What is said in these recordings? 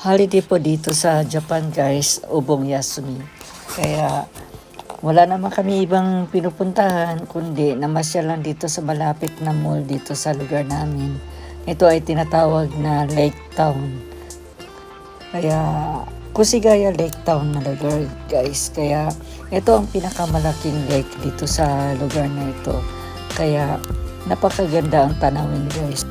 holiday po dito sa Japan guys, Ubong Yasumi. Kaya wala naman kami ibang pinupuntahan kundi namasyal lang dito sa malapit na mall dito sa lugar namin. Ito ay tinatawag na Lake Town. Kaya Kusigaya Lake Town na lugar guys. Kaya ito ang pinakamalaking lake dito sa lugar na ito. Kaya napakaganda ang tanawin guys.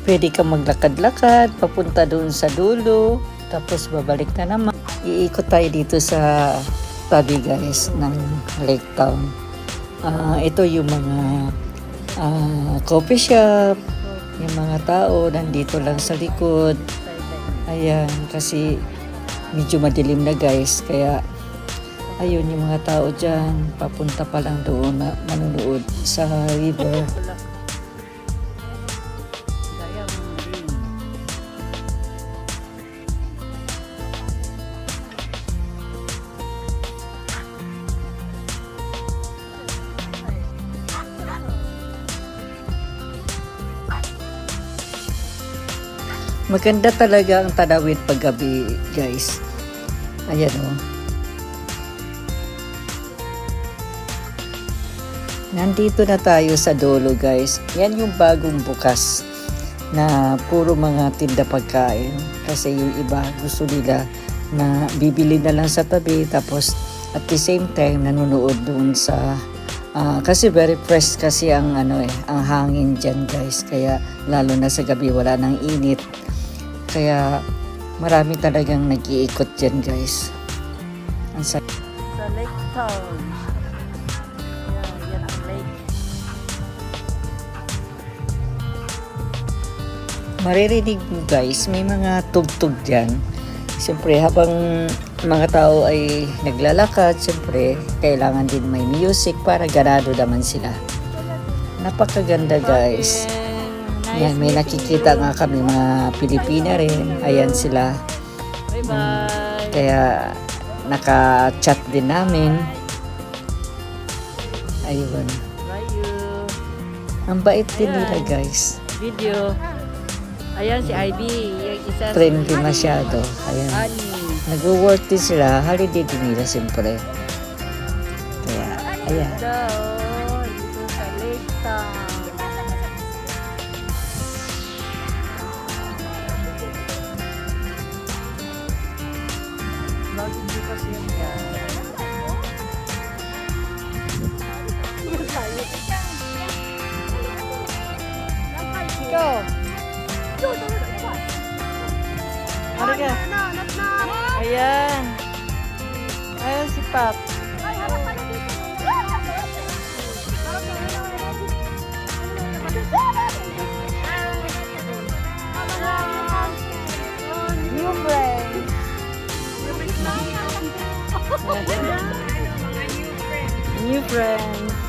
Pwede kang maglakad-lakad, papunta doon sa dulo, tapos babalik na naman. Iikot tayo dito sa tabi guys ng Lake Town. Ito yung mga coffee shop, yung mga tao nandito lang sa likod. Ayan, kasi medyo madilim na guys, kaya ayun yung mga tao dyan, papunta pa lang doon na manunood sa river. Maganda talaga ang tanawin paggabi, guys. Ayan o. Nandito na tayo sa dulo, guys. Yan yung bagong bukas na puro mga tinda pagkain. Kasi yung iba gusto nila na bibili na lang sa tabi. Tapos at the same time nanonood doon sa kasi very fresh kasi ang ang hangin dyan guys. Kaya lalo na sa gabi wala nang init. Kaya marami talagang nag-iikot dyan guys. Sa Lake Town. Yan ang lake. Maririnig mo guys, may mga tugtog dyan. Siyempre habang mga tao ay naglalakad, siyempre kailangan din may music para ganado naman sila. Napakaganda guys. Yan, may nakikita nga kami mga Pilipina rin. Ayan sila. Bye-bye. Kaya naka-chat din namin. Ayun. Ang bait din nila guys. Video. Ayan si Ivy. Yung isa friendly masyado. Ayan. Nag-work din sila. Holiday din nila siyempre. Kaya, ayan. Dito sa Lake Town. Lagi kasi yan. Go! Ano ka? Ayan. Ayan si Pap. New friends. New friends.